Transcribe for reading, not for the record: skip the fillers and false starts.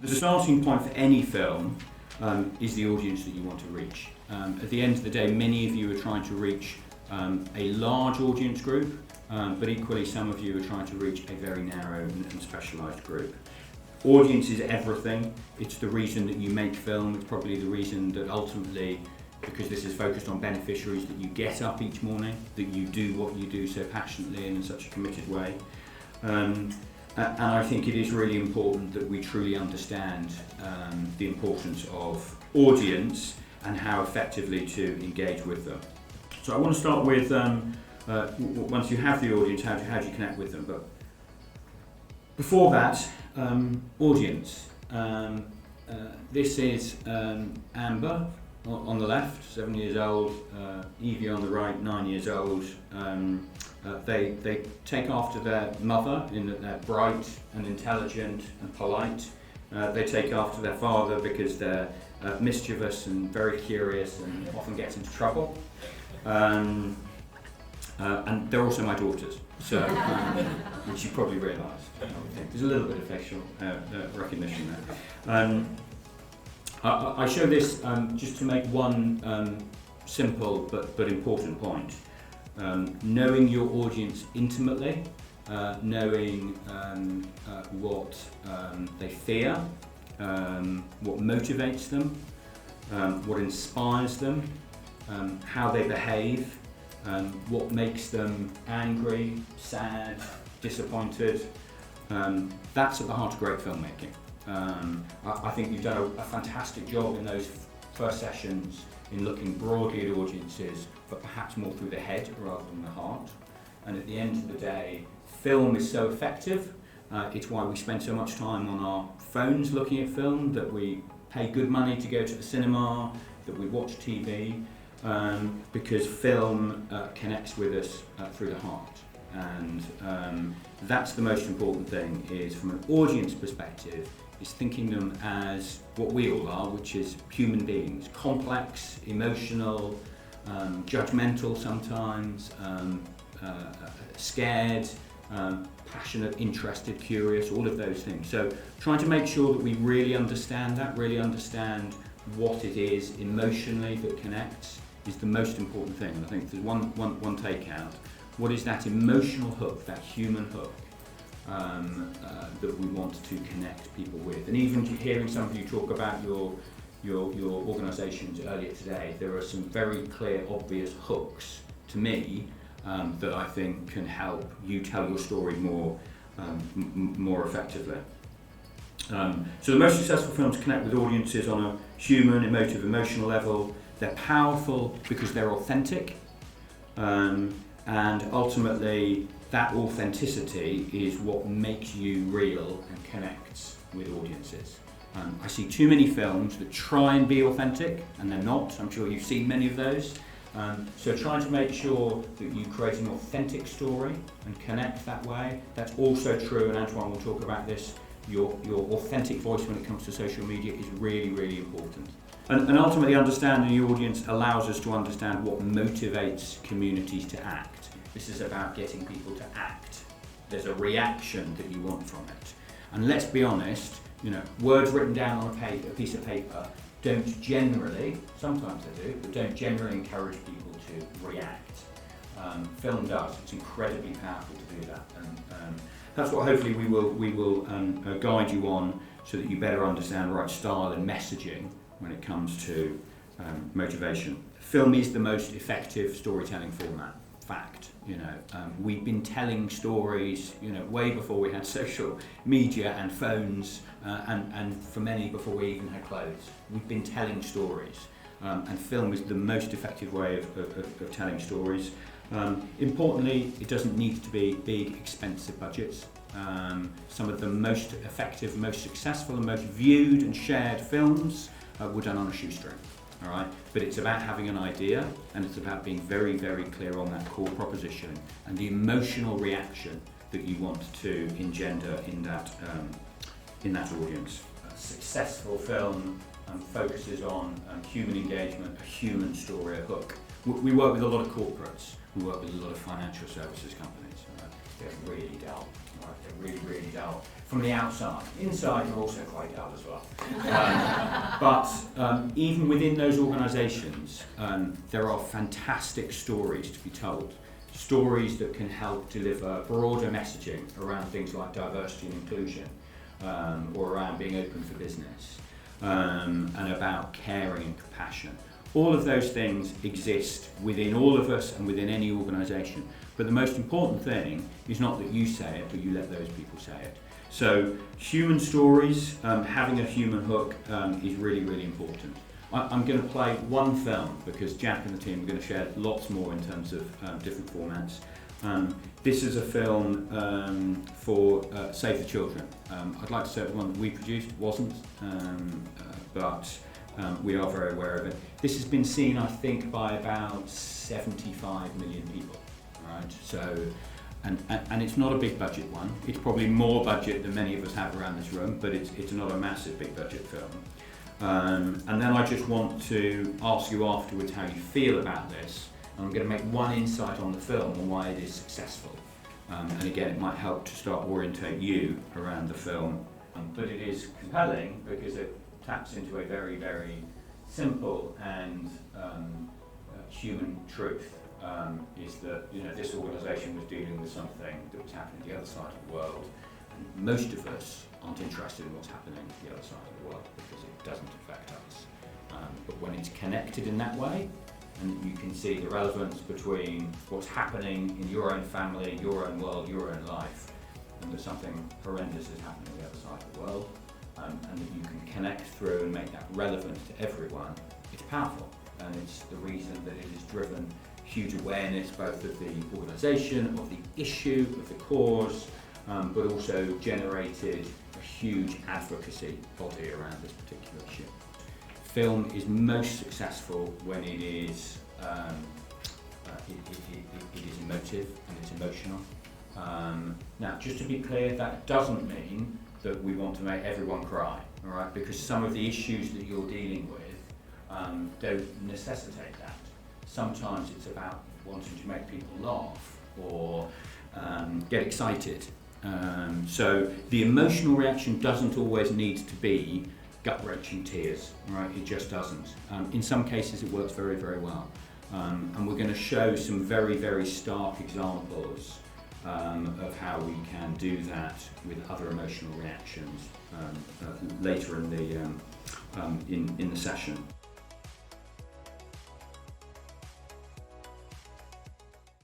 The starting point for any film is the audience that you want to reach. At the end of the day, many of you are trying to reach a large audience group, but equally some of you are trying to reach a very narrow and specialised group. Audience is everything. It's the reason that you make film. It's probably the reason that ultimately, because this is focused on beneficiaries, that you get up each morning, that you do what you do so passionately and in such a committed way. And I think it is really important that we truly understand the importance of audience and how effectively to engage with them. So I want to start with, once you have the audience, how do you connect with them? But before that, audience. This is Amber on the left, 7 years old, Evie on the right, 9 years old. They take after their mother in that they're bright and intelligent and polite. They take after their father because they're mischievous and very curious and often get into trouble. And they're also my daughters, so which you probably realised. There's a little bit of facial recognition there. I show this just to make one simple but important point. Knowing your audience intimately, knowing what they fear, what motivates them, what inspires them, how they behave, what makes them angry, sad, disappointed. That's at the heart of great filmmaking. I think you've done a fantastic job in those first sessions in looking broadly at audiences, but perhaps more through the head rather than the heart. And at the end of the day, film is so effective. It's why we spend so much time on our phones looking at film, that we pay good money to go to the cinema, that we watch TV, because film connects with us through the heart. And that's the most important thing, is from an audience perspective, is thinking them as what we all are, which is human beings, complex, emotional, judgmental sometimes, scared, passionate, interested, curious, all of those things. So trying to make sure that we really understand that, really understand what it is emotionally that connects is the most important thing. And I think there's one takeout. What is that emotional hook, that human hook, that we want to connect people with? And even hearing some of you talk about your organisations earlier today, there are some very clear, obvious hooks to me that I think can help you tell your story more effectively. So the most successful films connect with audiences on a human, emotive, emotional level. They're powerful because they're authentic, and ultimately that authenticity is what makes you real and connects with audiences. I see too many films that try and be authentic and they're not. I'm sure you've seen many of those. So trying to make sure that you create an authentic story and connect that way. That's also true, and Antoine will talk about this, your authentic voice when it comes to social media is really, really important. And ultimately understanding the audience allows us to understand what motivates communities to act. This is about getting people to act. There's a reaction that you want from it. And let's be honest, words written down on a piece of paper don't generally, sometimes they do, but don't generally encourage people to react. Film does. It's incredibly powerful to do that. And that's what hopefully we will guide you on, so that you better understand the right style and messaging when it comes to motivation. Film is the most effective storytelling format. Fact. We've been telling stories, way before we had social media and phones, and for many before we even had clothes. We've been telling stories, and film is the most effective way of telling stories. Importantly, it doesn't need to be big, expensive budgets. Some of the most effective, most successful, and most viewed and shared films were done on a shoestring. All right, but it's about having an idea, and it's about being very, very clear on that core proposition and the emotional reaction that you want to engender in that audience. A successful film focuses on human engagement, a human story, a hook. We work with a lot of corporates. We work with a lot of financial services companies. They're really dull. Right? They're really, really dull from the outside. Inside, they're also quite dull as well. But even within those organisations, there are fantastic stories to be told. Stories that can help deliver broader messaging around things like diversity and inclusion, or around being open for business, and about caring and compassion. All of those things exist within all of us and within any organisation. But the most important thing is not that you say it, but you let those people say it. So human stories, having a human hook is really, really important. I'm going to play one film because Jack and the team are going to share lots more in terms of different formats. This is a film for Save the Children. I'd like to say the one that we produced wasn't, but we are very aware of it. This has been seen, I think, by about 75 million people. Right? So, and it's not a big budget one. It's probably more budget than many of us have around this room, but it's not a massive big budget film. And then I just want to ask you afterwards how you feel about this. I'm going to make one insight on the film and why it is successful. And again, it might help to start orientate you around the film. But it is compelling because it taps into a very, very simple and human truth. Is that this organisation was dealing with something that was happening the other side of the world, and most of us aren't interested in what's happening the other side of the world because it doesn't affect us. But when it's connected in that way, and you can see the relevance between what's happening in your own family, your own world, your own life, and that something horrendous is happening on the other side of the world, and that you can connect through and make that relevant to everyone, it's powerful. And it's the reason that it has driven huge awareness both of the organisation, of the issue, of the cause, but also generated a huge advocacy body around this particular issue. Film is most successful when it is it is emotive and it's emotional. Now, just to be clear, that doesn't mean that we want to make everyone cry, all right? Because some of the issues that you're dealing with don't necessitate that. Sometimes it's about wanting to make people laugh or get excited. So the emotional reaction doesn't always need to be gut-wrenching tears, right? It just doesn't. In some cases it works very, very well. And we're going to show some very, very stark examples of how we can do that with other emotional reactions later in the session.